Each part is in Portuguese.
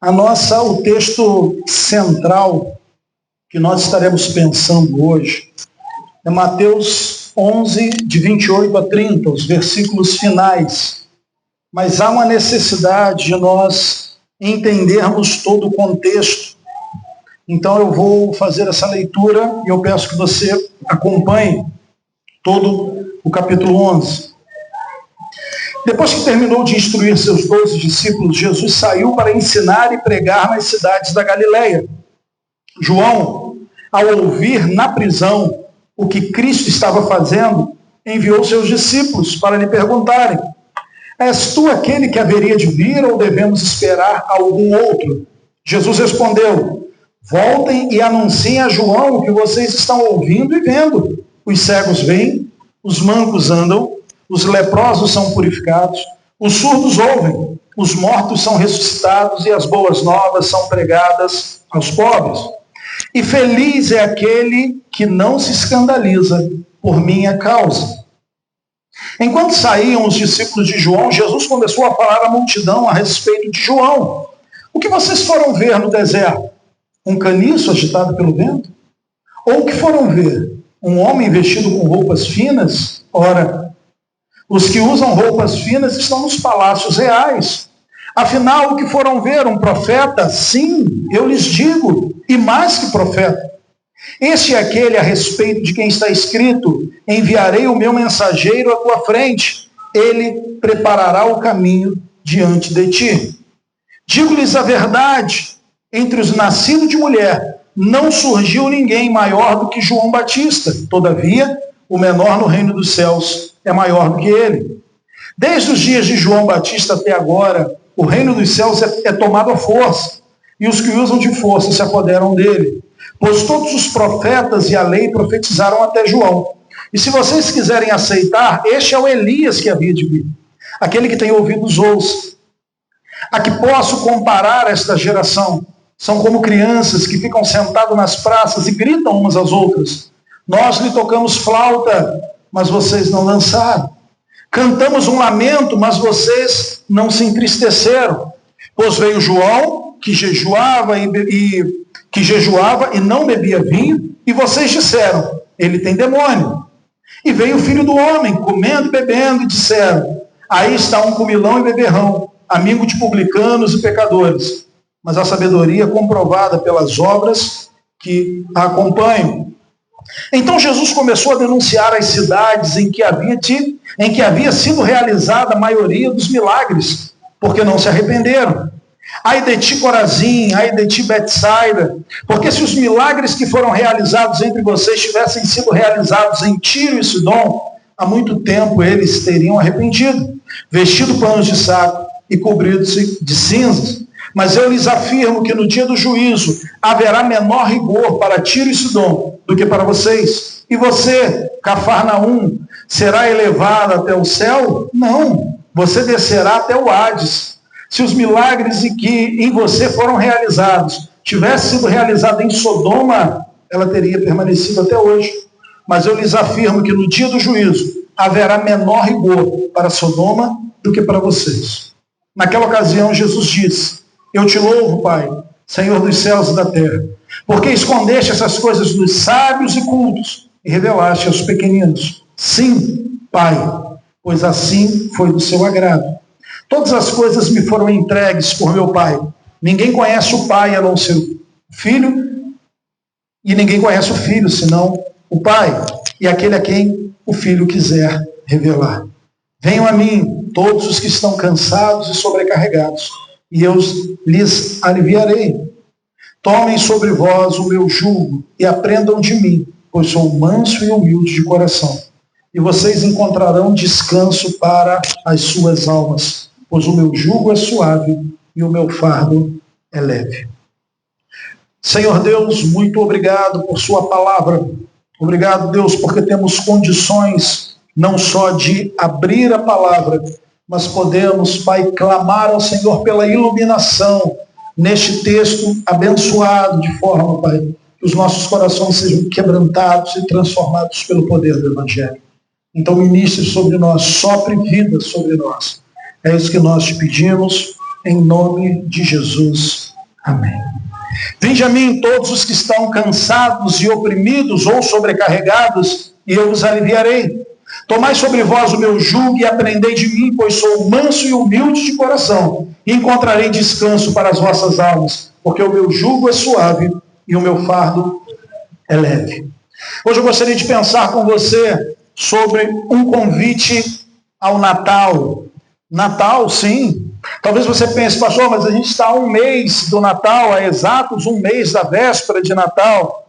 O texto central que nós estaremos pensando hoje é Mateus 11, de 28 a 30, os versículos finais. Mas há uma necessidade de nós entendermos todo o contexto. Então eu vou fazer essa leitura e eu peço que você acompanhe todo o capítulo 11. Depois que terminou de instruir seus 12 discípulos, Jesus saiu para ensinar e pregar nas cidades da Galileia. João, ao ouvir na prisão o que Cristo estava fazendo, enviou seus discípulos para lhe perguntarem: és tu aquele que haveria de vir ou devemos esperar algum outro? Jesus respondeu: voltem e anunciem a João o que vocês estão ouvindo e vendo. Os cegos veem, os mancos andam, os leprosos são purificados, os surdos ouvem, os mortos são ressuscitados e as boas novas são pregadas aos pobres. E feliz é aquele que não se escandaliza por minha causa. Enquanto saíam os discípulos de João, Jesus começou a falar à multidão a respeito de João. O que vocês foram ver no deserto? Um caniço agitado pelo vento? Ou o que foram ver? Um homem vestido com roupas finas? Ora, os que usam roupas finas estão nos palácios reais. Afinal, o que foram ver? Um profeta? Sim, eu lhes digo, e mais que profeta. Este é aquele a respeito de quem está escrito: enviarei o meu mensageiro à tua frente, ele preparará o caminho diante de ti. Digo-lhes a verdade, entre os nascidos de mulher, não surgiu ninguém maior do que João Batista. Todavia, o menor no reino dos céus é maior do que ele. Desde os dias de João Batista até agora, o reino dos céus é tomado à força, e os que usam de força se apoderam dele. Pois todos os profetas e a lei profetizaram até João. E se vocês quiserem aceitar, este é o Elias que havia de vir. Aquele que tem ouvidos ouça. A que posso comparar esta geração? São como crianças que ficam sentadas nas praças e gritam umas às outras. Nós lhe tocamos flauta, mas vocês não dançaram. Cantamos um lamento, mas vocês não se entristeceram. Pois veio João, que jejuava e não bebia vinho, e vocês disseram: ele tem demônio. E veio o Filho do Homem, comendo e bebendo, e disseram: aí está um comilão e beberrão, amigo de publicanos e pecadores. Mas a sabedoria é comprovada pelas obras que a acompanham. Então Jesus começou a denunciar as cidades em que havia sido realizada a maioria dos milagres, porque não se arrependeram. Ai de ti, Corazim, ai de ti, Betsaida, porque se os milagres que foram realizados entre vocês tivessem sido realizados em Tiro e Sidom, há muito tempo eles teriam arrependido, vestido panos de saco e cobridos de cinzas. Mas eu lhes afirmo que no dia do juízo haverá menor rigor para Tiro e Sidom do que para vocês. E você, Cafarnaum, será elevado até o céu? Não, você descerá até o Hades. Se os milagres que em você foram realizados tivessem sido realizados em Sodoma, ela teria permanecido até hoje. Mas eu lhes afirmo que no dia do juízo haverá menor rigor para Sodoma do que para vocês. Naquela ocasião, Jesus disse: eu te louvo, Pai, Senhor dos céus e da terra, porque escondeste essas coisas dos sábios e cultos e revelaste aos pequeninos. Sim, Pai, pois assim foi do seu agrado. Todas as coisas me foram entregues por meu Pai. Ninguém conhece o Pai a não ser o Filho, e ninguém conhece o Filho senão o Pai, e aquele a quem o Filho quiser revelar. Venham a mim todos os que estão cansados e sobrecarregados, e eu lhes aliviarei. Tomem sobre vós o meu jugo e aprendam de mim, pois sou manso e humilde de coração. E vocês encontrarão descanso para as suas almas, pois o meu jugo é suave e o meu fardo é leve. Senhor Deus, muito obrigado por sua palavra. Obrigado, Deus, porque temos condições não só de abrir a palavra, mas podemos, Pai, clamar ao Senhor pela iluminação neste texto abençoado, de forma, Pai, que os nossos corações sejam quebrantados e transformados pelo poder do Evangelho. Então ministre sobre nós, sopre vida sobre nós. É isso que nós te pedimos, em nome de Jesus. Amém. Vinde a mim todos os que estão cansados e oprimidos ou sobrecarregados, e eu vos aliviarei. Tomai sobre vós o meu jugo e aprendei de mim, pois sou manso e humilde de coração, e encontrarei descanso para as vossas almas, porque o meu jugo é suave e o meu fardo é leve. Hoje eu gostaria de pensar com você sobre um convite ao Natal. Natal, sim. Talvez você pense, pastor, mas a gente está a um mês do Natal, há exatos um mês da véspera de Natal.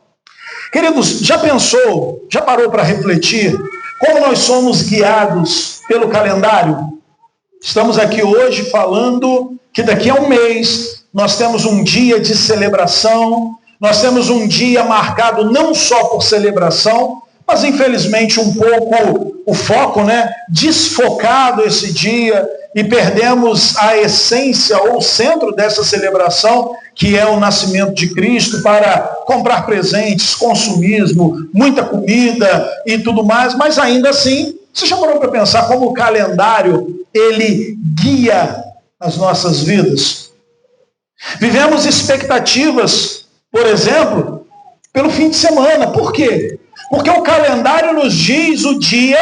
Queridos, já pensou, já parou para refletir como nós somos guiados pelo calendário? Estamos aqui hoje falando que daqui a um mês nós temos um dia de celebração, nós temos um dia marcado não só por celebração, mas infelizmente um pouco o foco, desfocado esse dia, e perdemos a essência ou o centro dessa celebração, que é o nascimento de Cristo, para comprar presentes, consumismo, muita comida e tudo mais. Mas ainda assim, você já parou para pensar como o calendário, ele guia as nossas vidas? Vivemos expectativas, por exemplo, pelo fim de semana. Por quê? Porque o calendário nos diz o dia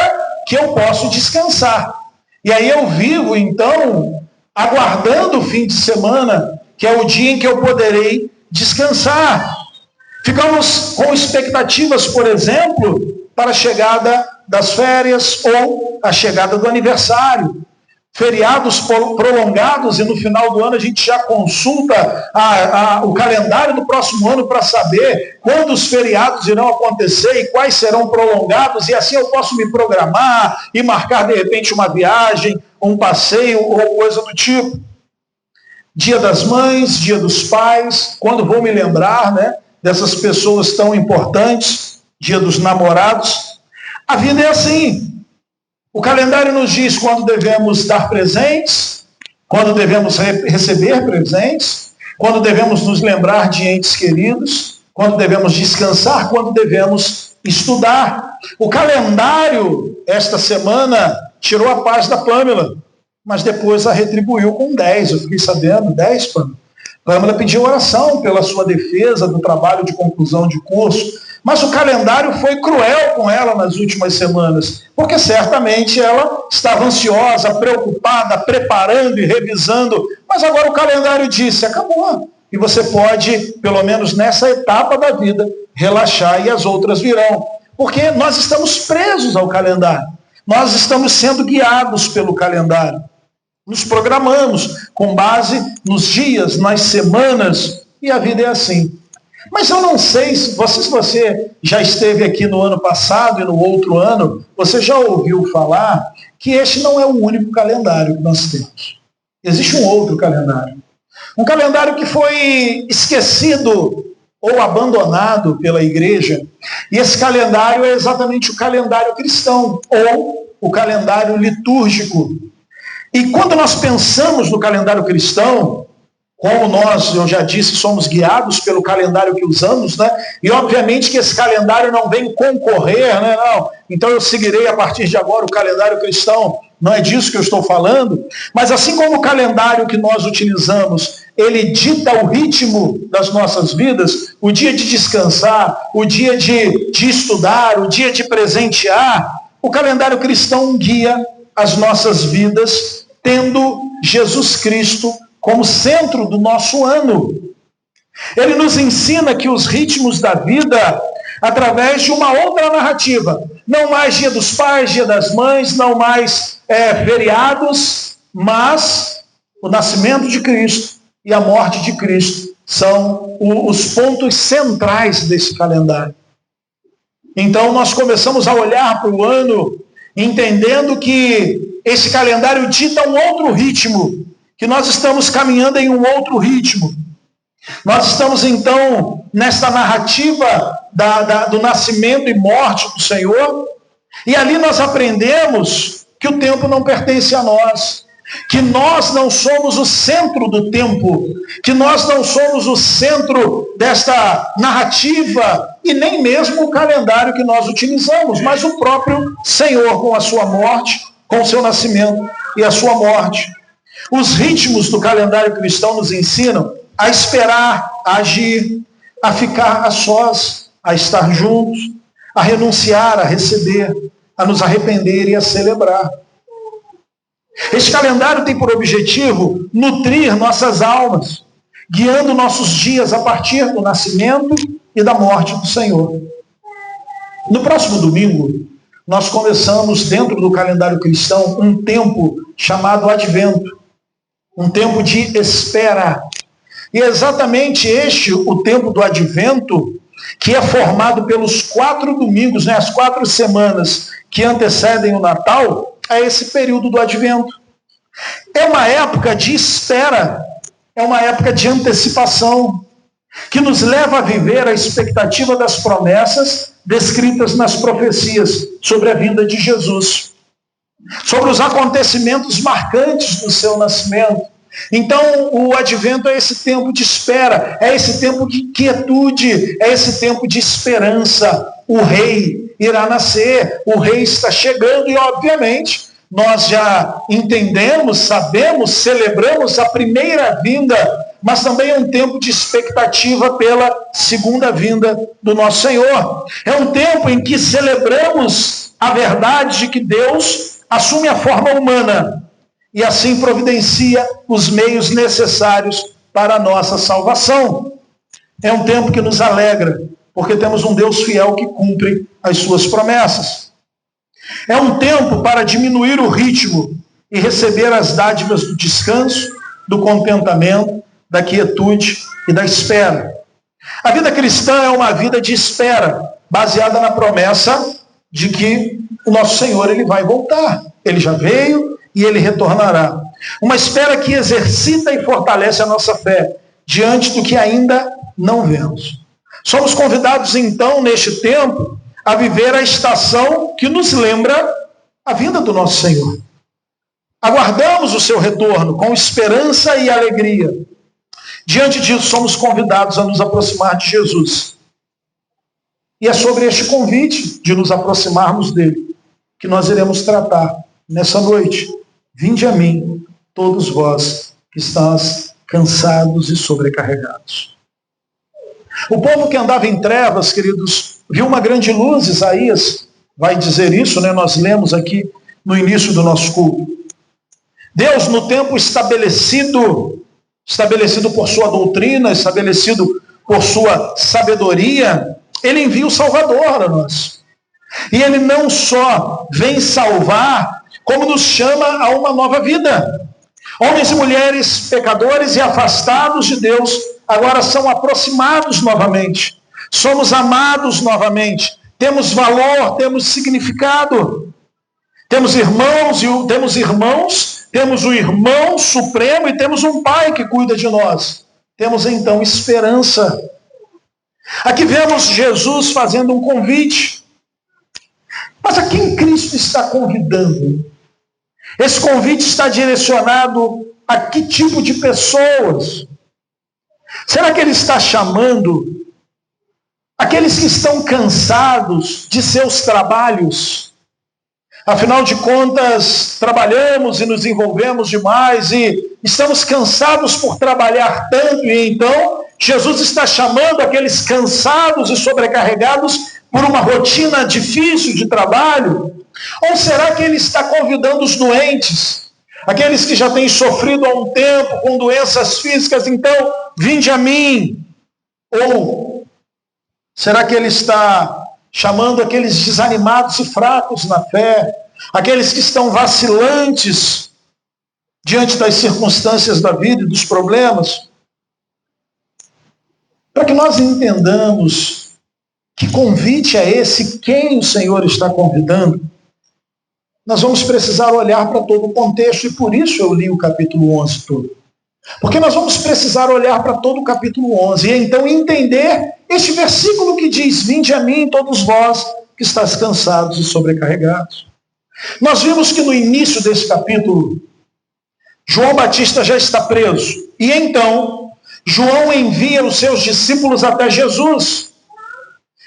que eu posso descansar. E aí eu vivo, então, aguardando o fim de semana, que é o dia em que eu poderei descansar. Ficamos com expectativas, por exemplo, para a chegada das férias ou a chegada do aniversário. Feriados prolongados, e no final do ano a gente já consulta o calendário do próximo ano para saber quando os feriados irão acontecer e quais serão prolongados, e assim eu posso me programar e marcar de repente uma viagem, um passeio ou coisa do tipo. Dia das Mães, Dia dos Pais, quando vou me lembrar dessas pessoas tão importantes, Dia dos Namorados. A vida é assim. O calendário nos diz quando devemos dar presentes, quando devemos receber presentes, quando devemos nos lembrar de entes queridos, quando devemos descansar, quando devemos estudar. O calendário, esta semana, tirou a paz da Pâmela, mas depois a retribuiu com 10. Eu fiquei sabendo, 10, Pâmela. Pâmela pediu oração pela sua defesa do trabalho de conclusão de curso. Mas o calendário foi cruel com ela nas últimas semanas, porque certamente ela estava ansiosa, preocupada, preparando e revisando. Mas agora o calendário disse, acabou. E você pode, pelo menos nessa etapa da vida, relaxar e as outras virão. Porque nós estamos presos ao calendário. Nós estamos sendo guiados pelo calendário. Nos programamos com base nos dias, nas semanas, e a vida é assim. Mas eu não sei se você já esteve aqui no ano passado e no outro ano, você já ouviu falar que este não é o único calendário que nós temos. Existe um outro calendário. Um calendário que foi esquecido ou abandonado pela igreja. E esse calendário é exatamente o calendário cristão, ou o calendário litúrgico. E quando nós pensamos no calendário cristão, como nós, eu já disse, somos guiados pelo calendário que usamos, E obviamente que esse calendário não vem concorrer, Não. Então eu seguirei a partir de agora o calendário cristão. Não é disso que eu estou falando. Mas assim como o calendário que nós utilizamos, ele dita o ritmo das nossas vidas, o dia de descansar, o dia de estudar, o dia de presentear, o calendário cristão guia as nossas vidas, tendo Jesus Cristo como centro do nosso ano. Ele nos ensina que os ritmos da vida, através de uma outra narrativa, não mais Dia dos Pais, Dia das Mães, não mais feriados, mas o nascimento de Cristo e a morte de Cristo são os pontos centrais desse calendário. Então nós começamos a olhar para o ano, entendendo que esse calendário dita um outro ritmo, que nós estamos caminhando em um outro ritmo. Nós estamos, então, nesta narrativa do nascimento e morte do Senhor, e ali nós aprendemos que o tempo não pertence a nós, que nós não somos o centro do tempo, que nós não somos o centro desta narrativa, e nem mesmo o calendário que nós utilizamos, mas o próprio Senhor com a sua morte, com o seu nascimento e a sua morte. Os ritmos do calendário cristão nos ensinam a esperar, a agir, a ficar a sós, a estar juntos, a renunciar, a receber, a nos arrepender e a celebrar. Este calendário tem por objetivo nutrir nossas almas, guiando nossos dias a partir do nascimento e da morte do Senhor. No próximo domingo, nós começamos, dentro do calendário cristão, um tempo chamado Advento, um tempo de espera. E é exatamente este o tempo do Advento, que é formado pelos 4 domingos, as 4 semanas que antecedem o Natal, é esse período do Advento. É uma época de espera, é uma época de antecipação, que nos leva a viver a expectativa das promessas descritas nas profecias sobre a vinda de Jesus, sobre os acontecimentos marcantes do seu nascimento. Então, o Advento é esse tempo de espera, é esse tempo de quietude, é esse tempo de esperança. O rei irá nascer, o rei está chegando e, obviamente, nós já entendemos, sabemos, celebramos a primeira vinda, mas também é um tempo de expectativa pela segunda vinda do nosso Senhor. É um tempo em que celebramos a verdade de que Deus assume a forma humana e assim providencia os meios necessários para a nossa salvação. É um tempo que nos alegra, porque temos um Deus fiel que cumpre as suas promessas. É um tempo para diminuir o ritmo e receber as dádivas do descanso, do contentamento, da quietude e da espera. A vida cristã é uma vida de espera, baseada na promessa de que o nosso Senhor ele vai voltar. Ele já veio e ele retornará. Uma espera que exercita e fortalece a nossa fé diante do que ainda não vemos. Somos convidados então, neste tempo, a viver a estação que nos lembra a vinda do nosso Senhor. Aguardamos o seu retorno com esperança e alegria. Diante disso, somos convidados a nos aproximar de Jesus. E é sobre este convite de nos aproximarmos dele que nós iremos tratar nessa noite. Vinde a mim, todos vós que estáis cansados e sobrecarregados. O povo que andava em trevas, queridos, viu uma grande luz. Isaías vai dizer isso, nós lemos aqui no início do nosso culto. Deus, no tempo estabelecido por sua doutrina, estabelecido por sua sabedoria, ele envia o Salvador a nós. E ele não só vem salvar, como nos chama a uma nova vida. Homens e mulheres pecadores e afastados de Deus, agora são aproximados novamente. Somos amados novamente. Temos valor, temos significado. Temos irmãos, temos o irmão supremo e temos um pai que cuida de nós. Temos então esperança. Aqui vemos Jesus fazendo um convite. Mas a quem Cristo está convidando? Esse convite está direcionado a que tipo de pessoas? Será que ele está chamando aqueles que estão cansados de seus trabalhos? Afinal de contas, trabalhamos e nos envolvemos demais e estamos cansados por trabalhar tanto, e então Jesus está chamando aqueles cansados e sobrecarregados por uma rotina difícil de trabalho? Ou será que ele está convidando os doentes, aqueles que já têm sofrido há um tempo com doenças físicas, então vinde a mim? Ou será que ele está chamando aqueles desanimados e fracos na fé, aqueles que estão vacilantes diante das circunstâncias da vida e dos problemas? Para que nós entendamos que convite é esse, quem o Senhor está convidando, nós vamos precisar olhar para todo o contexto, e por isso eu li o capítulo 11 todo. Porque nós vamos precisar olhar para todo o capítulo 11 e então entender este versículo que diz: vinde a mim todos vós que estáis cansados e sobrecarregados. Nós vimos que no início desse capítulo, João Batista já está preso. E então, João envia os seus discípulos até Jesus.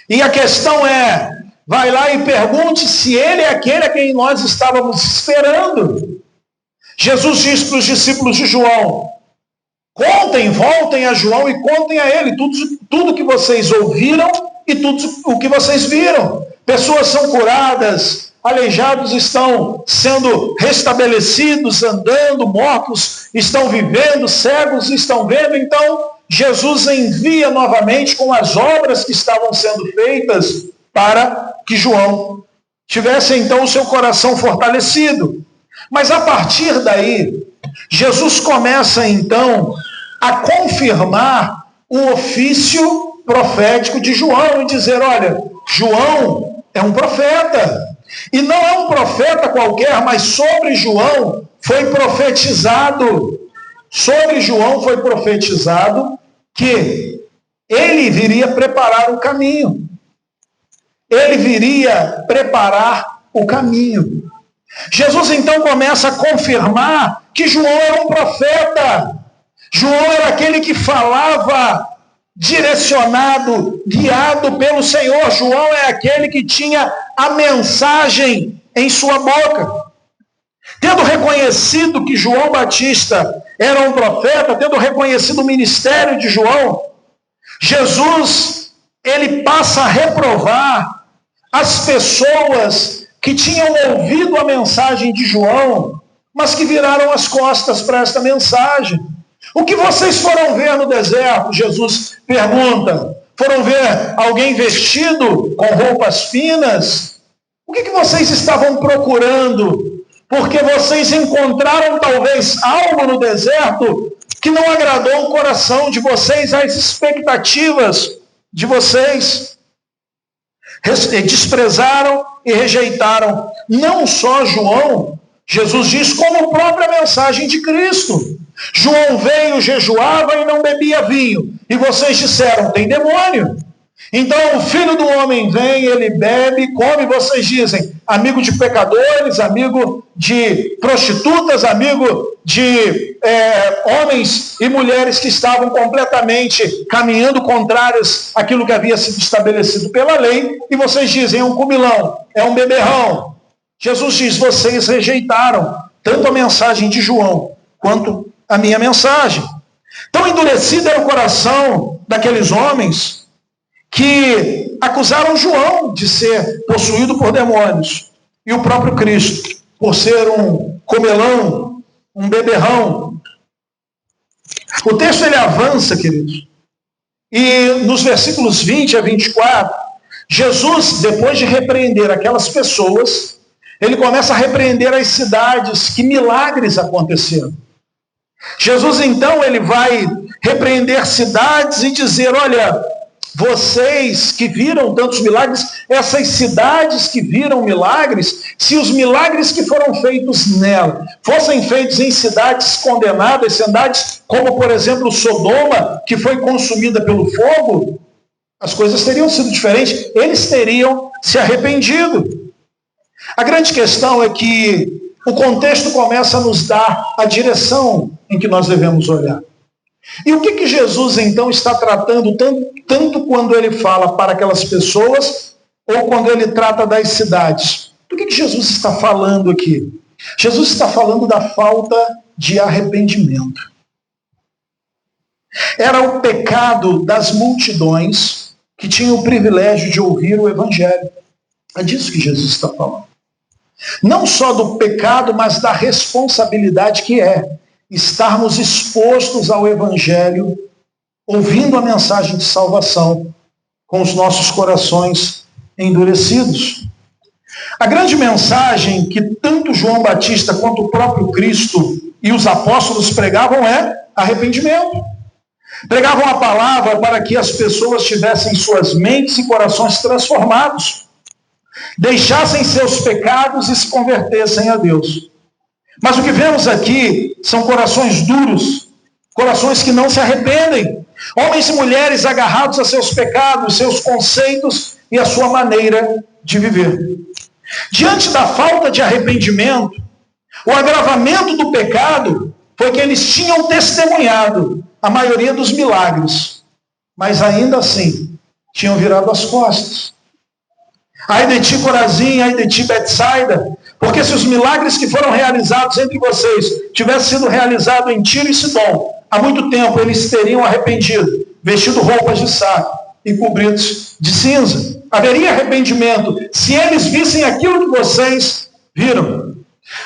E a questão é, vai lá e pergunte se ele é aquele a quem nós estávamos esperando. Jesus diz para os discípulos de João: Voltem a João e contem a ele tudo que vocês ouviram e tudo o que vocês viram. Pessoas são curadas, aleijados estão sendo restabelecidos, andando, mortos estão vivendo, cegos estão vendo. Então, Jesus envia novamente com as obras que estavam sendo feitas para que João tivesse então o seu coração fortalecido. Mas a partir daí, Jesus começa então a confirmar o ofício profético de João e dizer, olha, João é um profeta. E não é um profeta qualquer, mas sobre João foi profetizado que ele viria preparar o caminho. Ele viria preparar o caminho. Jesus então começa a confirmar que João era um profeta. João era aquele que falava direcionado, guiado pelo Senhor. João é aquele que tinha a mensagem em sua boca. Tendo reconhecido que João Batista era um profeta, tendo reconhecido o ministério de João, Jesus, ele passa a reprovar as pessoas que tinham ouvido a mensagem de João, mas que viraram as costas para esta mensagem. O que vocês foram ver no deserto? Jesus pergunta. Foram ver alguém vestido com roupas finas? O que vocês estavam procurando? Porque vocês encontraram talvez algo no deserto que não agradou o coração de vocês, as expectativas de vocês. Desprezaram e rejeitaram não só João, Jesus diz, como a própria mensagem de Cristo. João veio, jejuava e não bebia vinho. E vocês disseram, tem demônio. Então o Filho do Homem vem, ele bebe, come, vocês dizem, amigo de pecadores, amigo de prostitutas, amigo de homens e mulheres que estavam completamente caminhando contrários àquilo que havia sido estabelecido pela lei, e vocês dizem, é um comilão, é um beberrão. Jesus diz, vocês rejeitaram tanto a mensagem de João, quanto a minha mensagem. Tão endurecido era o coração daqueles homens, que acusaram João de ser possuído por demônios, e o próprio Cristo, por ser um comelão, um beberrão. O texto ele avança, queridos, e nos versículos 20 a 24, Jesus, depois de repreender aquelas pessoas, ele começa a repreender as cidades que milagres aconteceram. Jesus, então, ele vai repreender cidades e dizer, olha, vocês que viram tantos milagres, essas cidades que viram milagres, se os milagres que foram feitos nela fossem feitos em cidades condenadas, cidades como, por exemplo, Sodoma, que foi consumida pelo fogo, as coisas teriam sido diferentes, eles teriam se arrependido. A grande questão é que o contexto começa a nos dar a direção em que nós devemos olhar. E o que Jesus, então, está tratando, tanto quando ele fala para aquelas pessoas, ou quando ele trata das cidades? Do que Jesus está falando aqui? Jesus está falando da falta de arrependimento. Era o pecado das multidões que tinham o privilégio de ouvir o Evangelho. É disso que Jesus está falando. Não só do pecado, mas da responsabilidade que é estarmos expostos ao Evangelho, ouvindo a mensagem de salvação, com os nossos corações endurecidos. A grande mensagem que tanto João Batista quanto o próprio Cristo e os apóstolos pregavam é arrependimento. Pregavam a palavra para que as pessoas tivessem suas mentes e corações transformados, deixassem seus pecados e se convertessem a Deus. Mas o que vemos aqui são corações duros, corações que não se arrependem, homens e mulheres agarrados a seus pecados, seus conceitos e a sua maneira de viver. Diante da falta de arrependimento, o agravamento do pecado foi que eles tinham testemunhado a maioria dos milagres, mas ainda assim tinham virado as costas. Ai de ti, Corazim, ai de ti, Betsaida, porque se os milagres que foram realizados entre vocês tivessem sido realizados em Tiro e Sidom, há muito tempo eles teriam arrependido, vestido roupas de saco e cobridos de cinza. Haveria arrependimento se eles vissem aquilo que vocês viram.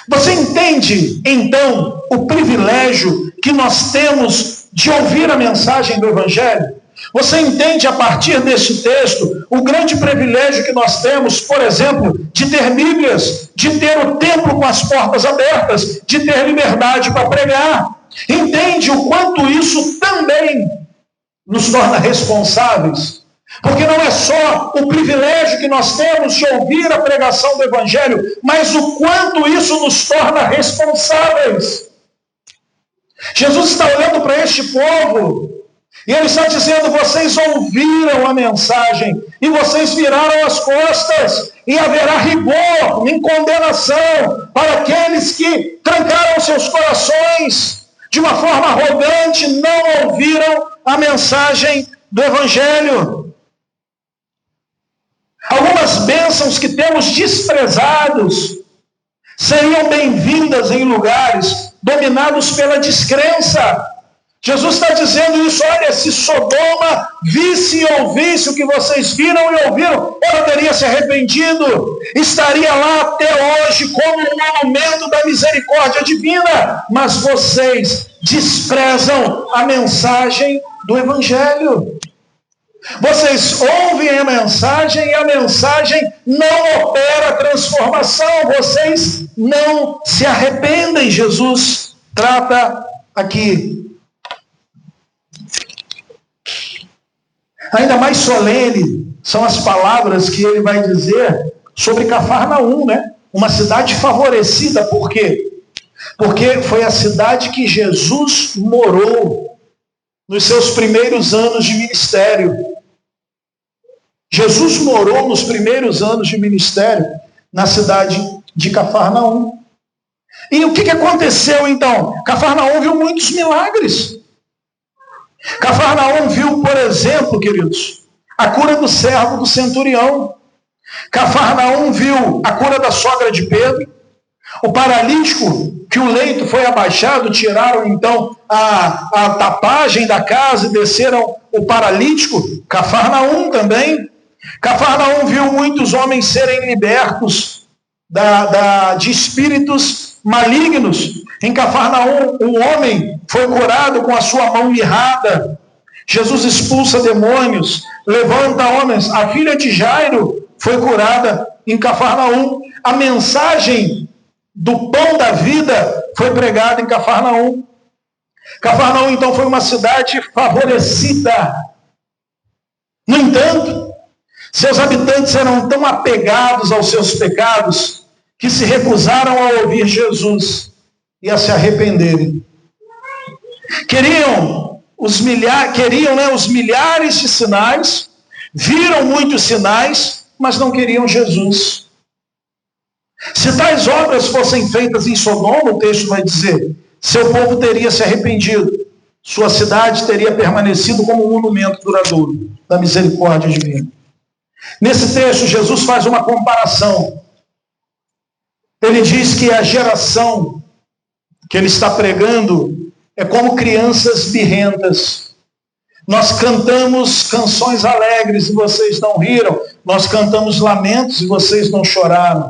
Você entende, então, o privilégio que nós temos de ouvir a mensagem do Evangelho? Você entende, a partir deste texto, o grande privilégio que nós temos, por exemplo, de ter Bíblias, de ter o templo com as portas abertas, de ter liberdade para pregar? Entende o quanto isso também nos torna responsáveis? Porque não é só o privilégio que nós temos de ouvir a pregação do Evangelho, mas o quanto isso nos torna responsáveis. Jesus está olhando para este povo e ele está dizendo: vocês ouviram a mensagem e vocês viraram as costas, e haverá rigor em condenação para aqueles que trancaram seus corações de uma forma arrogante, não ouviram a mensagem do Evangelho. Algumas bênçãos que temos desprezados seriam bem-vindas em lugares dominados pela descrença. Jesus está dizendo isso: olha, se Sodoma visse e ouvisse o que vocês viram e ouviram, ela teria se arrependido, estaria lá até hoje como um monumento da misericórdia divina, mas vocês desprezam a mensagem do Evangelho. Vocês ouvem a mensagem e a mensagem não opera a transformação, vocês não se arrependem. Jesus trata aqui. Ainda mais solene são as palavras que ele vai dizer sobre Cafarnaum, né? Uma cidade favorecida. Por quê? Porque foi a cidade que Jesus morou nos seus primeiros anos de ministério. Jesus morou nos primeiros anos de ministério na cidade de Cafarnaum. E o que aconteceu então? Cafarnaum viu muitos milagres. Cafarnaum viu, por exemplo, queridos, a cura do servo do centurião. Cafarnaum viu a cura da sogra de Pedro. O paralítico, que o leito foi abaixado, tiraram então a tapagem da casa e desceram o paralítico. Cafarnaum também. Cafarnaum viu muitos homens serem libertos de espíritos malignos. Em Cafarnaum, um homem foi curado com a sua mão mirrada. Jesus expulsa demônios, levanta homens. A filha de Jairo foi curada em Cafarnaum. A mensagem do pão da vida foi pregada em Cafarnaum. Cafarnaum, então, foi uma cidade favorecida. No entanto, seus habitantes eram tão apegados aos seus pecados que se recusaram a ouvir Jesus e a se arrependerem. Queriam os milhares de sinais, viram muitos sinais, mas não queriam Jesus. Se tais obras fossem feitas em Sodoma, o texto vai dizer, seu povo teria se arrependido, sua cidade teria permanecido como um monumento duradouro da misericórdia divina. Nesse texto, Jesus faz uma comparação. Ele diz que a geração que ele está pregando é como crianças birrentas. Nós cantamos canções alegres e vocês não riram. Nós cantamos lamentos e vocês não choraram.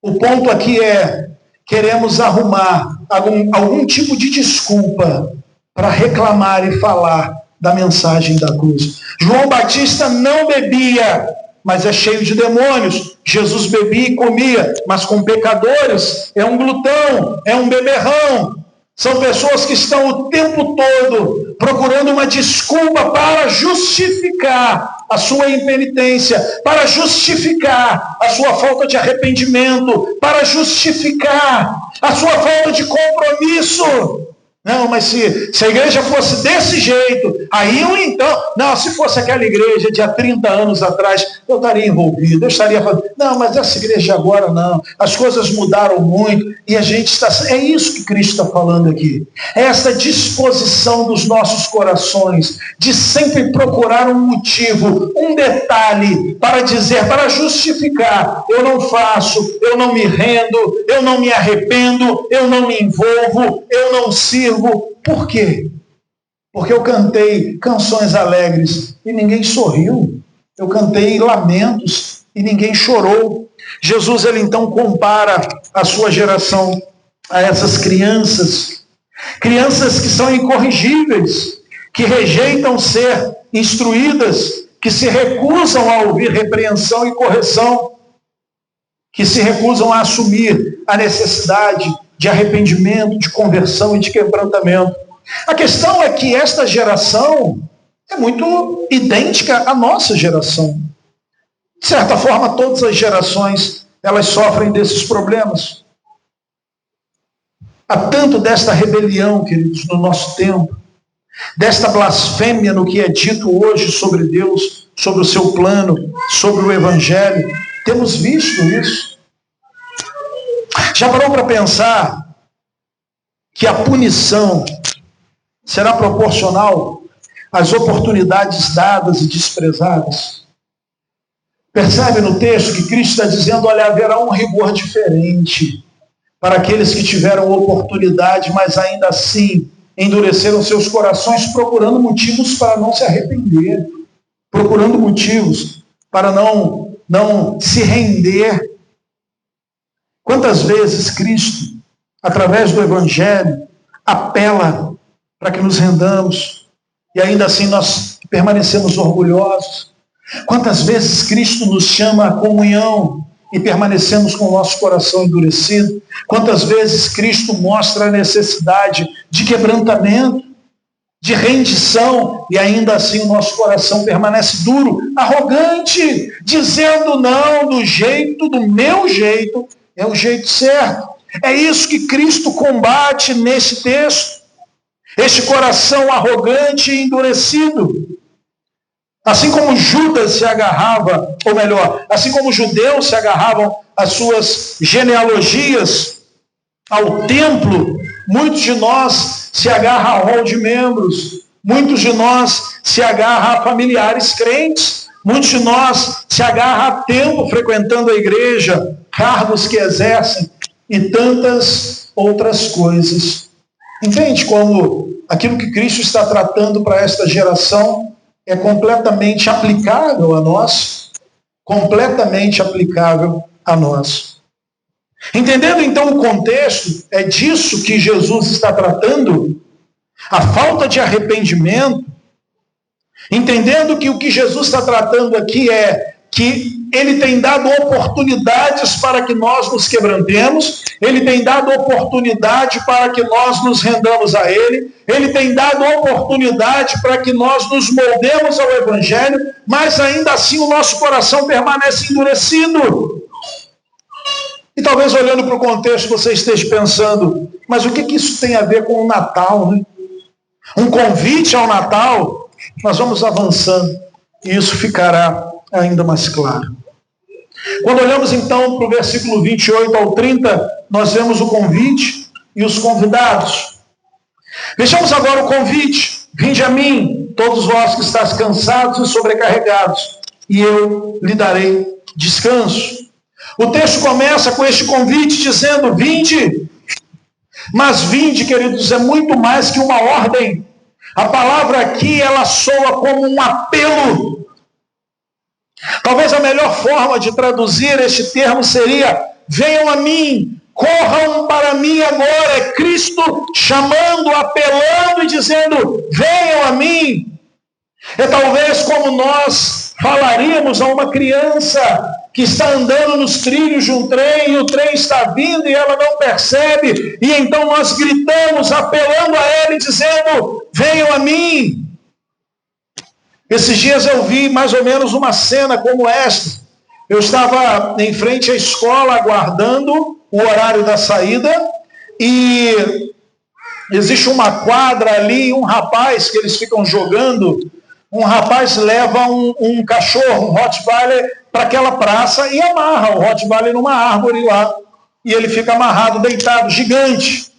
O ponto aqui é, queremos arrumar algum tipo de desculpa para reclamar e falar da mensagem da cruz. João Batista não bebia, mas é cheio de demônios. Jesus bebia e comia, mas com pecadores. É um glutão, é um beberrão. São pessoas que estão o tempo todo procurando uma desculpa para justificar a sua impenitência, para justificar a sua falta de arrependimento, para justificar a sua falta de compromisso. Não, mas se a igreja fosse desse jeito, aí eu então... Não, se fosse aquela igreja de há 30 anos atrás, eu estaria envolvido, eu estaria falando... Não, mas essa igreja agora não. As coisas mudaram muito e a gente está... É isso que Cristo está falando aqui. É essa disposição dos nossos corações de sempre procurar um motivo, um detalhe para dizer, para justificar. Eu não faço, eu não me rendo, eu não me arrependo, eu não me envolvo, eu não sirvo. Por quê? Porque eu cantei canções alegres e ninguém sorriu. Eu cantei lamentos e ninguém chorou. Jesus, ele então compara a sua geração a essas crianças. Crianças que são incorrigíveis, que rejeitam ser instruídas, que se recusam a ouvir repreensão e correção, que se recusam a assumir a necessidade de arrependimento, de conversão e de quebrantamento. A questão é que esta geração é muito idêntica à nossa geração. De certa forma, todas as gerações, elas sofrem desses problemas. Há tanto desta rebelião, queridos, no nosso tempo, desta blasfêmia no que é dito hoje sobre Deus, sobre o seu plano, sobre o Evangelho. Temos visto isso. Já parou para pensar que a punição será proporcional às oportunidades dadas e desprezadas? Percebe no texto que Cristo está dizendo, olha, haverá um rigor diferente para aqueles que tiveram oportunidade, mas ainda assim endureceram seus corações, procurando motivos para não se arrepender, procurando motivos para não se render. Quantas vezes Cristo, através do Evangelho, apela para que nos rendamos e ainda assim nós permanecemos orgulhosos? Quantas vezes Cristo nos chama à comunhão e permanecemos com o nosso coração endurecido? Quantas vezes Cristo mostra a necessidade de quebrantamento, de rendição, e ainda assim o nosso coração permanece duro, arrogante, dizendo não, do meu jeito, é o jeito certo. É isso que Cristo combate nesse texto. Este coração arrogante e endurecido. Assim como Judas se agarrava, ou melhor, assim como os judeus se agarravam às suas genealogias, ao templo, muitos de nós se agarram ao rol de membros, muitos de nós se agarram a familiares crentes, muitos de nós se agarram a tempo frequentando a igreja, cargos que exercem e tantas outras coisas. Entende como aquilo que Cristo está tratando para esta geração é completamente aplicável a nós, completamente aplicável a nós. Entendendo então o contexto, é disso que Jesus está tratando, a falta de arrependimento, entendendo que o que Jesus está tratando aqui é que ele tem dado oportunidades para que nós nos quebrantemos, ele tem dado oportunidade para que nós nos rendamos a ele tem dado oportunidade para que nós nos moldemos ao Evangelho, mas ainda assim o nosso coração permanece endurecido. E talvez olhando para o contexto você esteja pensando, mas o que isso tem a ver com o Natal, né? Um convite ao Natal? Nós vamos avançando e isso ficará ainda mais claro. Quando olhamos então para o versículo 28 ao 30, nós vemos o convite e os convidados. Vejamos agora o convite. Vinde a mim, todos vós que estáis cansados e sobrecarregados, e eu lhe darei descanso. O texto começa com este convite dizendo, vinde. Mas vinde, queridos, é muito mais que uma ordem. A palavra aqui, ela soa como um apelo. Talvez a melhor forma de traduzir este termo seria, venham a mim, corram para mim agora. É Cristo chamando, apelando e dizendo, venham a mim. É talvez como nós falaríamos a uma criança que está andando nos trilhos de um trem, e o trem está vindo e ela não percebe, e então nós gritamos, apelando a ela e dizendo, venham a mim. Esses dias eu vi mais ou menos uma cena como esta. Eu estava em frente à escola aguardando o horário da saída e existe uma quadra ali, um rapaz que eles ficam jogando, um rapaz leva um cachorro, um Rottweiler, para aquela praça e amarra o Rottweiler numa árvore lá. E ele fica amarrado, deitado, gigante.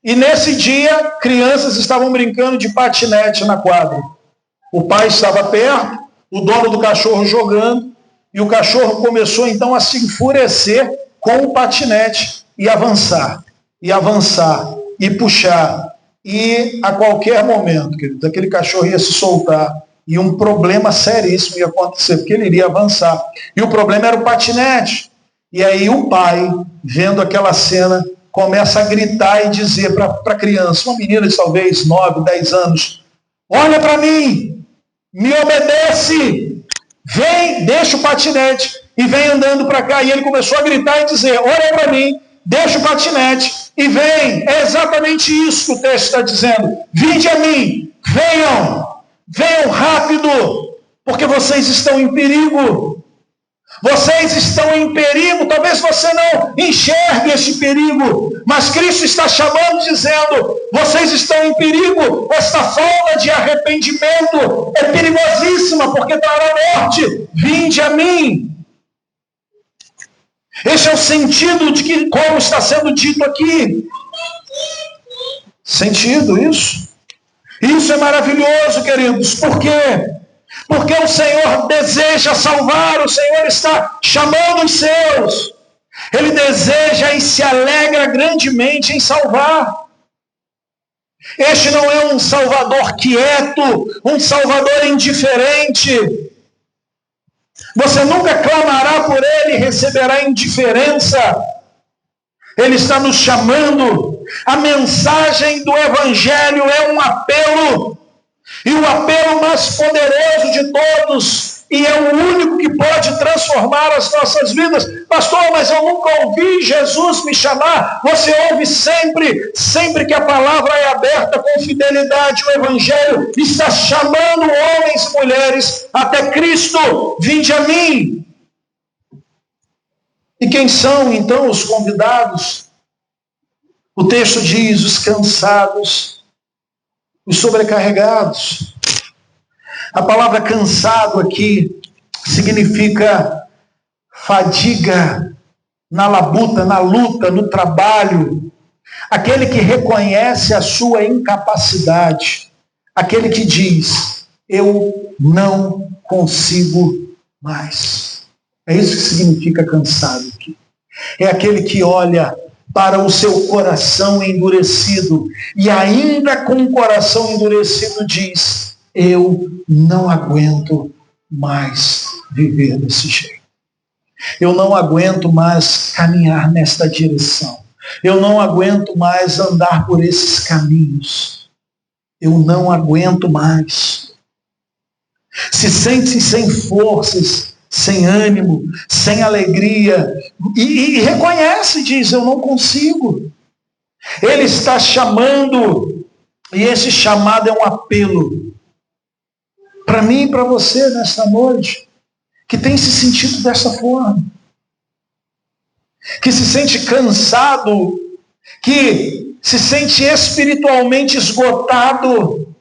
E nesse dia, crianças estavam brincando de patinete na quadra. O pai estava perto, o dono do cachorro jogando, e o cachorro começou então a se enfurecer com o patinete e avançar, e puxar, e a qualquer momento, querido, aquele cachorro ia se soltar e um problema seríssimo ia acontecer, porque ele iria avançar. E o problema era o patinete. E aí o pai, vendo aquela cena, começa a gritar e dizer para a criança, uma menina de talvez 9, 10 anos, olha para mim, me obedece, vem, deixa o patinete e vem andando para cá. E ele começou a gritar e dizer, olha para mim, deixa o patinete e vem. É exatamente isso que o texto está dizendo. Vinde a mim, venham rápido, porque vocês estão em perigo. Vocês estão em perigo, talvez você não enxergue esse perigo, mas Cristo está chamando, dizendo, vocês estão em perigo, esta falta de arrependimento é perigosíssima, porque trará morte, vinde a mim. Esse é o sentido de que, como está sendo dito aqui. Sentido isso? Isso é maravilhoso, queridos, por quê? Porque o Senhor deseja salvar, o Senhor está chamando os seus. Ele deseja e se alegra grandemente em salvar. Este não é um Salvador quieto, um Salvador indiferente. Você nunca clamará por Ele e receberá indiferença. Ele está nos chamando. A mensagem do Evangelho é um apelo. E o apelo mais poderoso de todos, e é o único que pode transformar as nossas vidas. Pastor, mas eu nunca ouvi Jesus me chamar. Você ouve sempre que a palavra é aberta com fidelidade. O Evangelho está chamando homens e mulheres até Cristo. Vinde a mim. E quem são então os convidados? O texto diz, os cansados, os sobrecarregados. A palavra cansado aqui significa fadiga na labuta, na luta, no trabalho. Aquele que reconhece a sua incapacidade. Aquele que diz, eu não consigo mais. É isso que significa cansado aqui. É aquele que olha para o seu coração endurecido e ainda com o coração endurecido diz, eu não aguento mais viver desse jeito. Eu não aguento mais caminhar nesta direção. Eu não aguento mais andar por esses caminhos. Eu não aguento mais. Se sente sem forças, sem ânimo, sem alegria, e reconhece, diz, eu não consigo. Ele está chamando, e esse chamado é um apelo, para mim e para você nesta noite, que tem se sentido dessa forma, que se sente cansado, que se sente espiritualmente esgotado,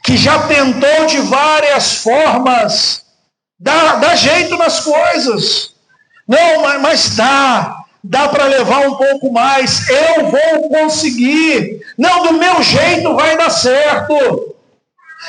que já tentou de várias formas, dá jeito nas coisas. Não, mas dá para levar um pouco mais. Eu vou conseguir. Não, do meu jeito vai dar certo.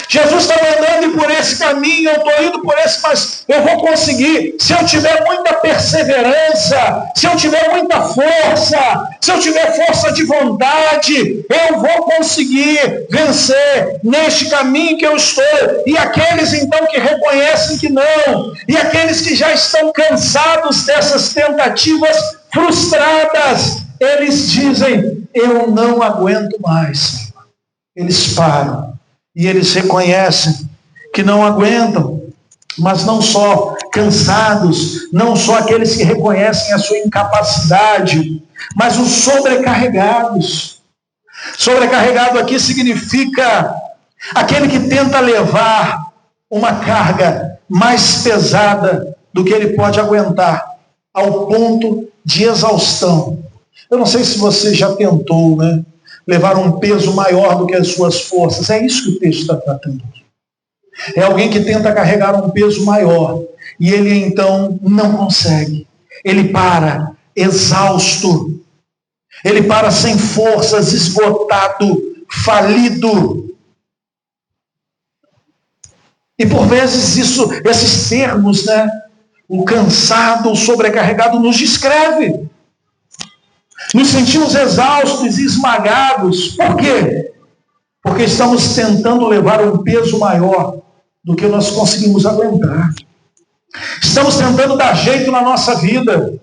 Jesus está mandando ir por esse caminho, eu estou indo por esse, mas eu vou conseguir. Se eu tiver muita perseverança, se eu tiver muita força, se eu tiver força de vontade, eu vou conseguir vencer neste caminho que eu estou. E aqueles então que reconhecem que não, e aqueles que já estão cansados dessas tentativas frustradas, eles dizem, eu não aguento mais. Eles param. E eles reconhecem que não aguentam, mas não só cansados, não só aqueles que reconhecem a sua incapacidade, mas os sobrecarregados. Sobrecarregado aqui significa aquele que tenta levar uma carga mais pesada do que ele pode aguentar, ao ponto de exaustão. Eu não sei se você já tentou, né? Levar um peso maior do que as suas forças. É isso que o texto está tratando aqui. É alguém que tenta carregar um peso maior e ele então não consegue. Ele para exausto. Ele para sem forças, esgotado, falido. E por vezes esses termos, né? O cansado, o sobrecarregado nos descreve. Nos sentimos exaustos e esmagados. Por quê? Porque estamos tentando levar um peso maior do que nós conseguimos aguentar. Estamos tentando dar jeito na nossa vida.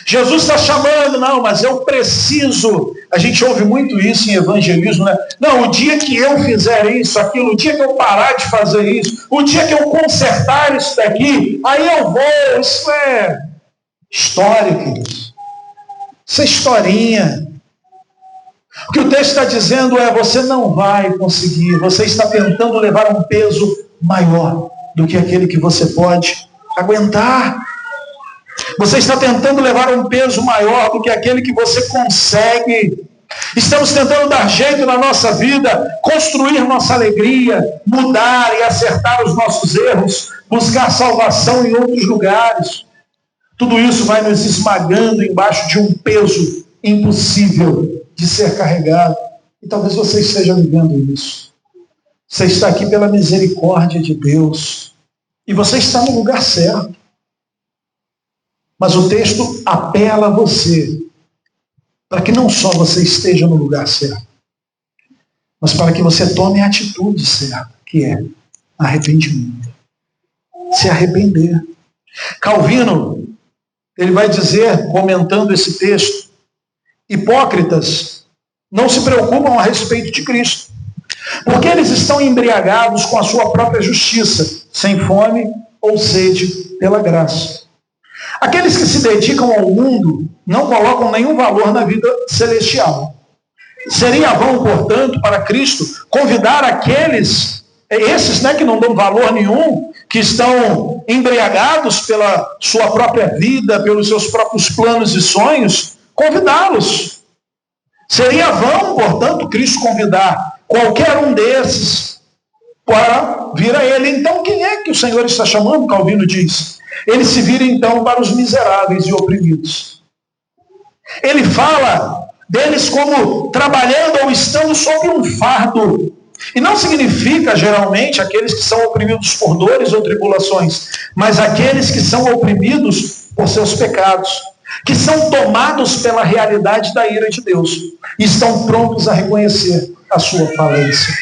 Jesus está chamando, não, mas eu preciso. A gente ouve muito isso em evangelismo, né? Não, o dia que eu fizer isso, aquilo, o dia que eu parar de fazer isso, o dia que eu consertar isso daqui, aí eu vou. Isso é história, queridos. Isso é historinha. O que o texto está dizendo é: você não vai conseguir, você está tentando levar um peso maior do que aquele que você pode aguentar. Você está tentando levar um peso maior do que aquele que você consegue. Estamos tentando dar jeito na nossa vida, construir nossa alegria, mudar e acertar os nossos erros, buscar salvação em outros lugares. Tudo isso vai nos esmagando embaixo de um peso impossível de ser carregado. E talvez você esteja vivendo isso. Você está aqui pela misericórdia de Deus. E você está no lugar certo. Mas o texto apela a você para que não só você esteja no lugar certo, mas para que você tome a atitude certa, que é arrependimento. Se arrepender. Calvino, ele vai dizer, comentando esse texto: hipócritas não se preocupam a respeito de Cristo, porque eles estão embriagados com a sua própria justiça, sem fome ou sede pela graça. Aqueles que se dedicam ao mundo não colocam nenhum valor na vida celestial. Seria vão, portanto, para Cristo convidar esses que não dão valor nenhum, que estão embriagados pela sua própria vida, pelos seus próprios planos e sonhos, convidá-los. Seria vão, portanto, Cristo convidar qualquer um desses para vir a Ele. Então, quem é que o Senhor está chamando? Calvino diz: ele se vira então para os miseráveis e oprimidos. Ele fala deles como trabalhando ou estando sob um fardo. E não significa, geralmente, aqueles que são oprimidos por dores ou tribulações, mas aqueles que são oprimidos por seus pecados, que são tomados pela realidade da ira de Deus e estão prontos a reconhecer a sua falência.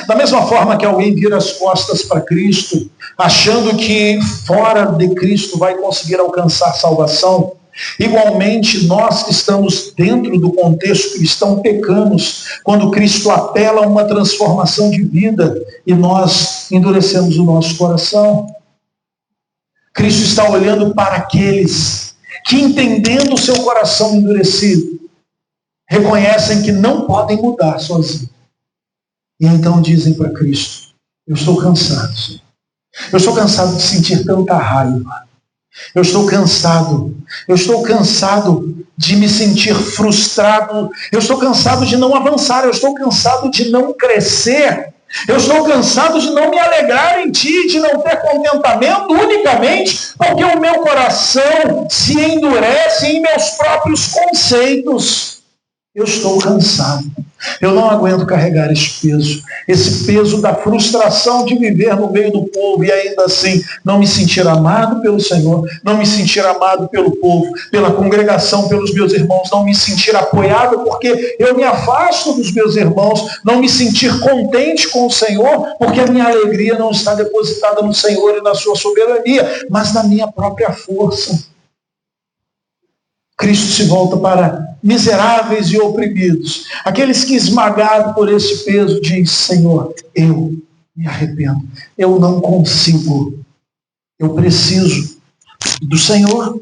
Da mesma forma que alguém vira as costas para Cristo, achando que fora de Cristo vai conseguir alcançar salvação, igualmente nós que estamos dentro do contexto cristão pecamos quando Cristo apela a uma transformação de vida e nós endurecemos o nosso coração. Cristo está olhando para aqueles que, entendendo o seu coração endurecido, reconhecem que não podem mudar sozinhos. E então dizem para Cristo: eu estou cansado, Senhor. Eu estou cansado de sentir tanta raiva. Eu estou cansado de me sentir frustrado. Eu estou cansado de não avançar. Eu estou cansado de não crescer. Eu estou cansado de não me alegrar em Ti, de não ter contentamento unicamente porque o meu coração se endurece em meus próprios conceitos. Eu estou cansado. Eu não aguento carregar esse peso da frustração de viver no meio do povo e ainda assim não me sentir amado pelo Senhor, não me sentir amado pelo povo, pela congregação, pelos meus irmãos, não me sentir apoiado porque eu me afasto dos meus irmãos, não me sentir contente com o Senhor porque a minha alegria não está depositada no Senhor e na sua soberania, mas na minha própria força. Cristo se volta para miseráveis e oprimidos. Aqueles que, esmagados por esse peso, diz: Senhor, eu me arrependo. Eu não consigo. Eu preciso do Senhor.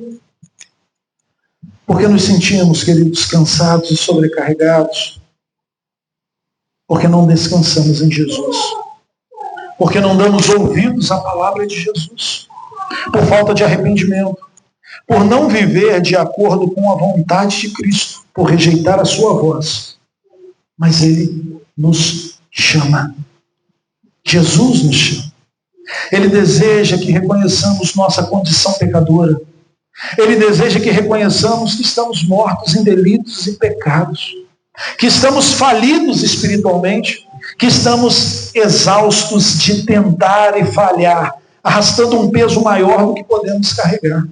Porque nos sentimos, queridos, cansados e sobrecarregados. Porque não descansamos em Jesus. Porque não damos ouvidos à palavra de Jesus. Por falta de arrependimento. Por não viver de acordo com a vontade de Cristo, por rejeitar a sua voz. Mas Ele nos chama. Jesus nos chama. Ele deseja que reconheçamos nossa condição pecadora. Ele deseja que reconheçamos que estamos mortos em delitos e pecados. Que estamos falidos espiritualmente. Que estamos exaustos de tentar e falhar, arrastando um peso maior do que podemos carregar.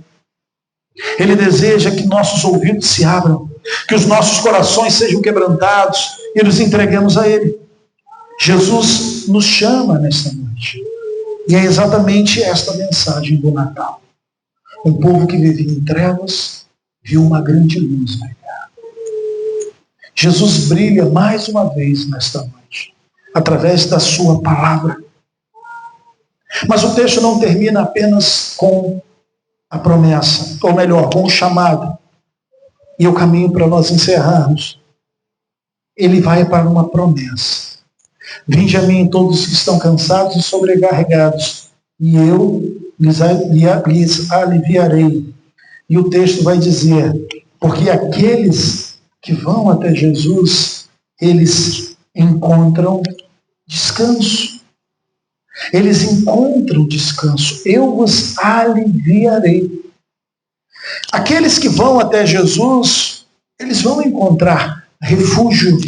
Ele deseja que nossos ouvidos se abram, que os nossos corações sejam quebrantados e nos entreguemos a Ele. Jesus nos chama nesta noite. E é exatamente esta mensagem do Natal. Um povo que vivia em trevas viu uma grande luz brilhar. Jesus brilha mais uma vez nesta noite, através da sua palavra. Mas o texto não termina apenas com a promessa, ou melhor, com o chamado. E o caminho para nós encerrarmos. Ele vai para uma promessa. Vinde a mim todos que estão cansados e sobrecarregados, e eu lhes aliviarei. E o texto vai dizer, porque aqueles que vão até Jesus, eles encontram descanso. Eles encontram descanso. Eu vos aliviarei. Aqueles que vão até Jesus, eles vão encontrar refúgio,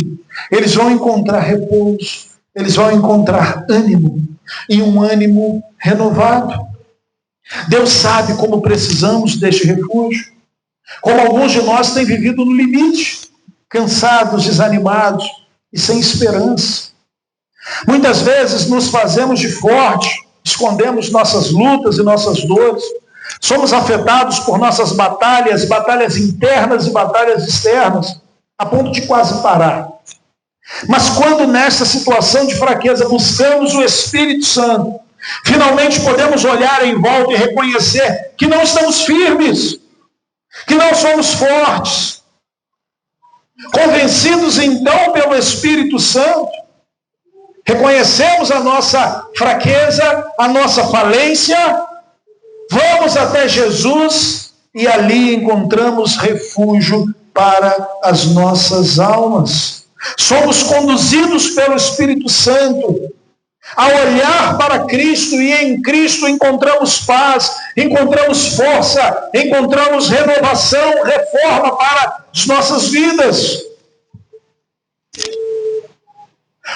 eles vão encontrar repouso, eles vão encontrar ânimo, e um ânimo renovado. Deus sabe como precisamos deste refúgio, como alguns de nós têm vivido no limite, cansados, desanimados e sem esperança. Muitas vezes nos fazemos de forte, escondemos nossas lutas e nossas dores, somos afetados por nossas batalhas internas e batalhas externas, a ponto de quase parar. Mas quando nessa situação de fraqueza buscamos o Espírito Santo, finalmente podemos olhar em volta e reconhecer que não estamos firmes, que não somos fortes. Convencidos então pelo Espírito Santo, reconhecemos a nossa fraqueza, a nossa falência, vamos até Jesus e ali encontramos refúgio para as nossas almas. Somos conduzidos pelo Espírito Santo a olhar para Cristo, e em Cristo encontramos paz, encontramos força, encontramos renovação, reforma para as nossas vidas.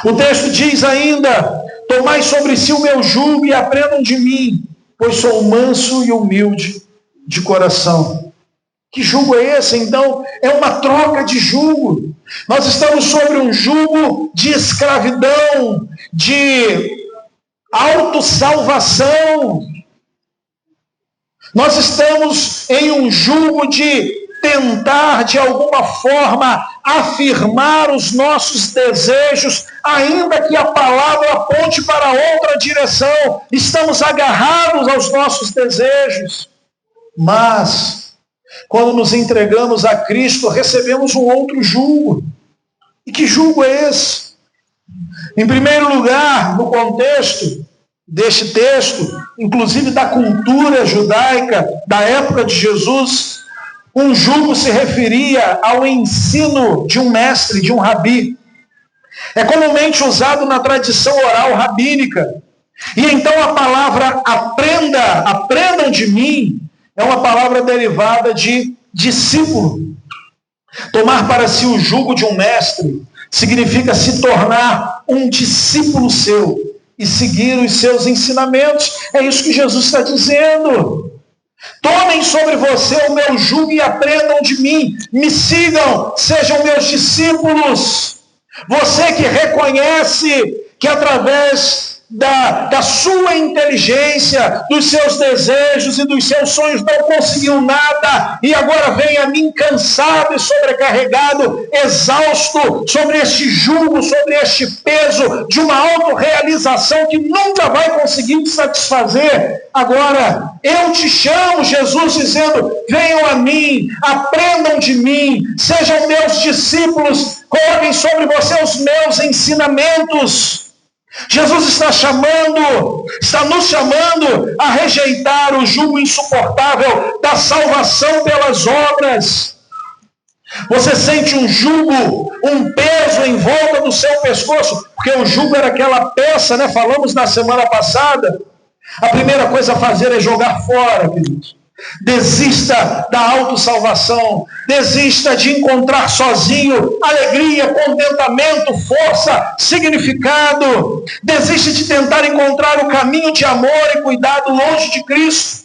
O texto diz ainda, tomai sobre si o meu jugo e aprendam de mim, pois sou manso e humilde de coração. Que jugo é esse? Então, é uma troca de jugo. Nós estamos sobre um jugo de escravidão, de autossalvação. Nós estamos em um jugo de tentar, de alguma forma, afirmar os nossos desejos, ainda que a palavra aponte para outra direção. Estamos agarrados aos nossos desejos. Mas quando nos entregamos a Cristo, recebemos um outro jugo. E que jugo é esse? Em primeiro lugar, no contexto deste texto, inclusive da cultura judaica da época de Jesus, um jugo se referia ao ensino de um mestre, de um rabi. É comumente usado na tradição oral rabínica. E então a palavra aprendam de mim, é uma palavra derivada de discípulo. Tomar para si o jugo de um mestre significa se tornar um discípulo seu e seguir os seus ensinamentos. É isso que Jesus está dizendo. Tomem sobre você o meu jugo e aprendam de mim. Me sigam, sejam meus discípulos. Você que reconhece que através da sua inteligência, dos seus desejos e dos seus sonhos não conseguiu nada, e agora vem a mim cansado e sobrecarregado, exausto, sobre este jugo, sobre este peso de uma autorrealização que nunca vai conseguir te satisfazer. Agora, eu te chamo, Jesus dizendo, venham a mim, aprendam de mim, sejam meus discípulos, coloquem sobre você os meus ensinamentos. Jesus está nos chamando a rejeitar o jugo insuportável da salvação pelas obras. Você sente um jugo, um peso em volta do seu pescoço, porque o jugo era aquela peça, né? Falamos na semana passada. A primeira coisa a fazer é jogar fora, queridos. Desista da autossalvação, desista de encontrar sozinho alegria, contentamento, força, significado. Desista de tentar encontrar o caminho de amor e cuidado longe de Cristo.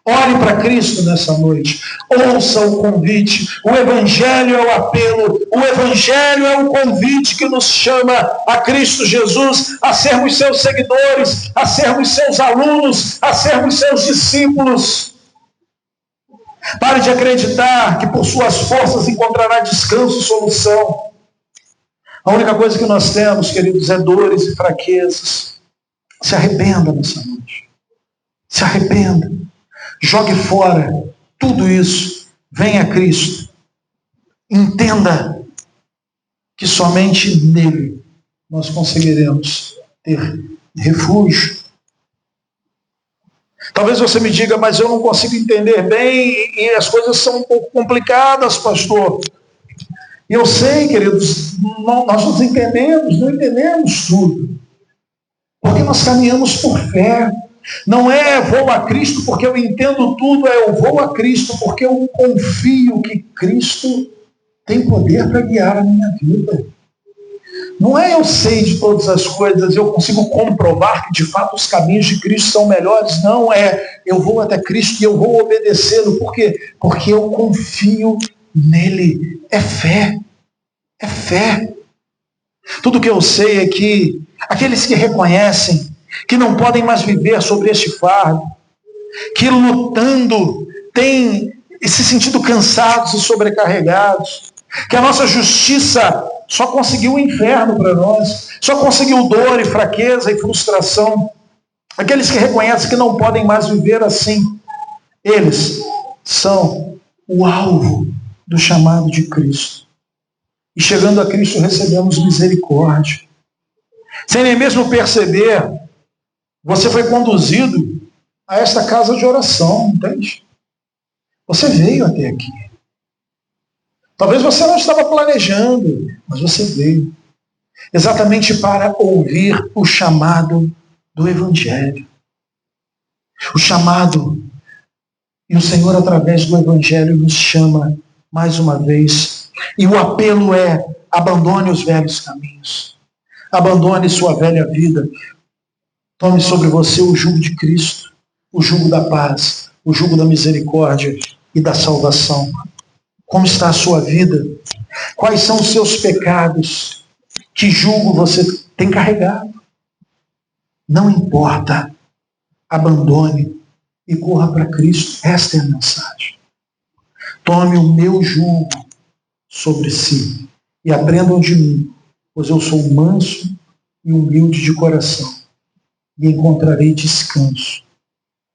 Olhe para Cristo nessa noite. Ouça o convite. O Evangelho é o apelo. O Evangelho é o convite que nos chama a Cristo Jesus, a sermos seus seguidores, a sermos seus alunos, a sermos seus discípulos. Pare de acreditar que por suas forças encontrará descanso e solução. A única coisa que nós temos, queridos, é dores e fraquezas. Se arrependa nessa noite. Se arrependa. Jogue fora tudo isso. Venha a Cristo. Entenda que somente nele nós conseguiremos ter refúgio. Talvez você me diga, mas eu não consigo entender bem e as coisas são um pouco complicadas, pastor. Eu sei, queridos, nós não entendemos tudo. Porque nós caminhamos por fé. Não é vou a Cristo porque eu entendo tudo, é eu vou a Cristo porque eu confio que Cristo tem poder para guiar a minha vida. Não é eu sei de todas as coisas, eu consigo comprovar que de fato os caminhos de Cristo são melhores. Não é eu vou até Cristo e eu vou obedecê-lo. Por quê? Porque eu confio nele. É fé. É fé. Tudo que eu sei é que aqueles que reconhecem que não podem mais viver sobre este fardo, que lutando têm se sentido cansados e sobrecarregados, que a nossa justiça só conseguiu o inferno para nós, só conseguiu dor e fraqueza e frustração. Aqueles que reconhecem que não podem mais viver assim, eles são o alvo do chamado de Cristo. E chegando a Cristo recebemos misericórdia. Sem nem mesmo perceber, você foi conduzido a esta casa de oração, entende? Você veio até aqui. Talvez você não estava planejando, mas você veio. Exatamente para ouvir o chamado do Evangelho. O chamado. E o Senhor, através do Evangelho, nos chama mais uma vez. E o apelo é: abandone os velhos caminhos. Abandone sua velha vida. Tome sobre você o jugo de Cristo, o jugo da paz, o jugo da misericórdia e da salvação. Como está a sua vida? Quais são os seus pecados? Que jugo você tem carregado? Não importa. Abandone e corra para Cristo. Esta é a mensagem. Tome o meu jugo sobre si e aprendam de mim, pois eu sou manso e humilde de coração. E encontrarei descanso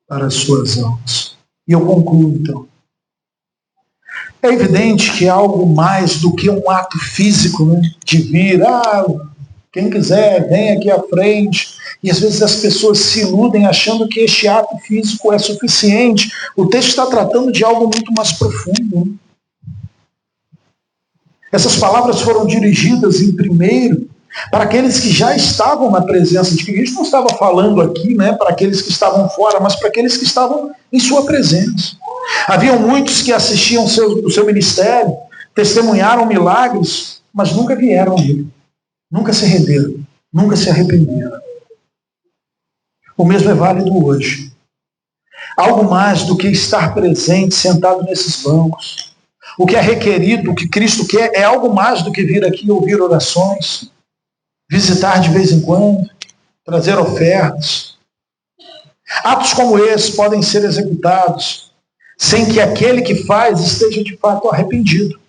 para as suas almas. E eu concluo, então. É evidente que é algo mais do que um ato físico, né? De vir, quem quiser, vem aqui à frente. E às vezes as pessoas se iludem achando que este ato físico é suficiente. O texto está tratando de algo muito mais profundo. Né? Essas palavras foram dirigidas em primeiro para aqueles que já estavam na presença de Cristo. A gente não estava falando aqui, né, para aqueles que estavam fora, mas para aqueles que estavam em sua presença. Haviam muitos que assistiam o seu ministério, testemunharam milagres, mas nunca vieram a ele. Nunca se renderam, nunca se arrependeram. O mesmo é válido hoje. Algo mais do que estar presente, sentado nesses bancos. O que é requerido, o que Cristo quer, é algo mais do que vir aqui e ouvir orações, visitar de vez em quando, trazer ofertas. Atos como esse podem ser executados sem que aquele que faz esteja de fato arrependido.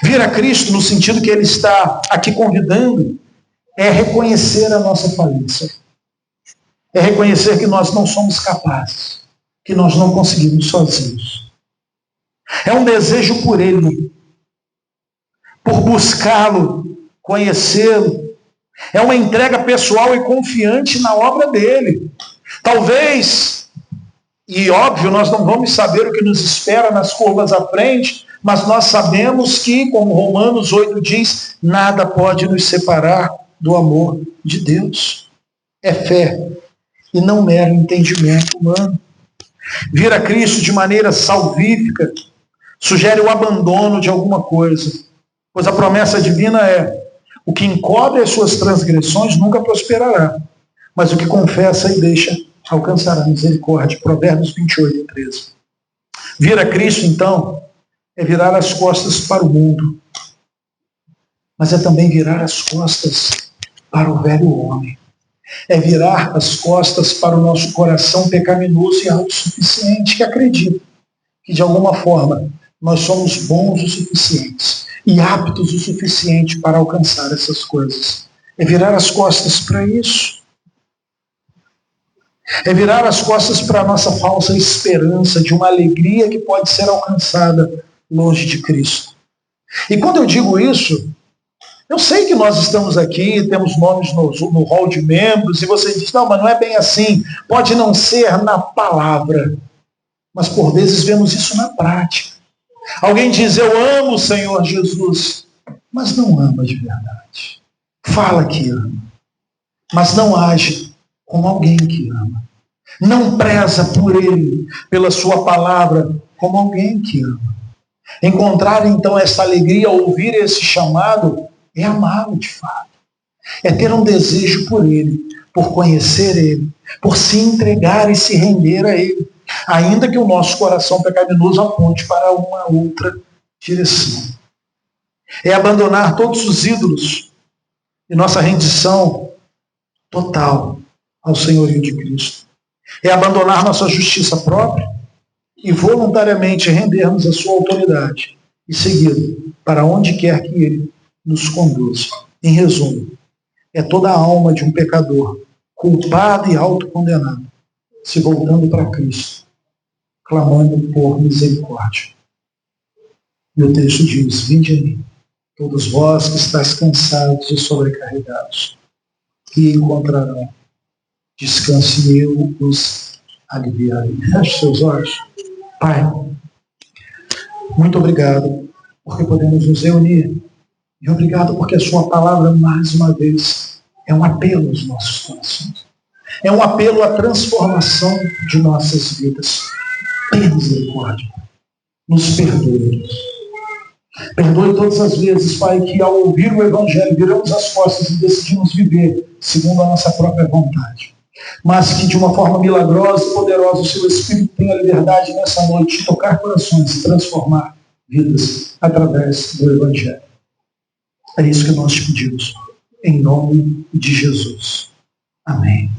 Vir a Cristo no sentido que ele está aqui convidando é reconhecer a nossa falência. É reconhecer que nós não somos capazes, que nós não conseguimos sozinhos. É um desejo por ele, por buscá-lo, conhecê-lo. É uma entrega pessoal e confiante na obra dele. Talvez, e óbvio, nós não vamos saber o que nos espera nas curvas à frente, mas nós sabemos que, como Romanos 8 diz, nada pode nos separar do amor de Deus. É fé e não mero entendimento humano. Vir a Cristo de maneira salvífica sugere o abandono de alguma coisa, pois a promessa divina é: o que encobre as suas transgressões nunca prosperará, mas o que confessa e deixa alcançará misericórdia. Provérbios 28:13. Vir a Cristo, então, é virar as costas para o mundo, mas é também virar as costas para o velho homem. É virar as costas para o nosso coração pecaminoso e autossuficiente, que acredita que, de alguma forma, nós somos bons o suficientes e aptos o suficiente para alcançar essas coisas. É virar as costas para isso. É virar as costas para a nossa falsa esperança de uma alegria que pode ser alcançada longe de Cristo. E quando eu digo isso, eu sei que nós estamos aqui, temos nomes no hall de membros, e você diz, não, mas não é bem assim. Pode não ser na palavra, mas por vezes vemos isso na prática. Alguém diz, eu amo o Senhor Jesus, mas não ama de verdade. Fala que ama, mas não age como alguém que ama. Não preza por Ele, pela sua palavra, como alguém que ama. Encontrar então essa alegria, ouvir esse chamado, é amá-lo de fato. É ter um desejo por Ele, por conhecer Ele, por se entregar e se render a Ele, ainda que o nosso coração pecaminoso aponte para uma outra direção. É abandonar todos os ídolos e nossa rendição total ao senhorio de Cristo. É abandonar nossa justiça própria e voluntariamente rendermos a sua autoridade e segui-lo para onde quer que Ele nos conduza. Em resumo, é toda a alma de um pecador, culpado e autocondenado, se voltando para Cristo, clamando por misericórdia. E o texto diz, vinde a mim, todos vós que estáis cansados e sobrecarregados, e encontrarão descanso e eu os aliviarei. Feche seus olhos. Pai, muito obrigado porque podemos nos reunir. E obrigado porque a sua palavra, mais uma vez, é um apelo aos nossos corações. É um apelo à transformação de nossas vidas. Tenha misericórdia. Nos perdoe. Perdoe todas as vezes, Pai, que ao ouvir o Evangelho viramos as costas e decidimos viver segundo a nossa própria vontade. Mas que de uma forma milagrosa e poderosa o seu Espírito tenha a liberdade nessa noite de tocar corações e transformar vidas através do Evangelho. É isso que nós te pedimos. Em nome de Jesus. Amém.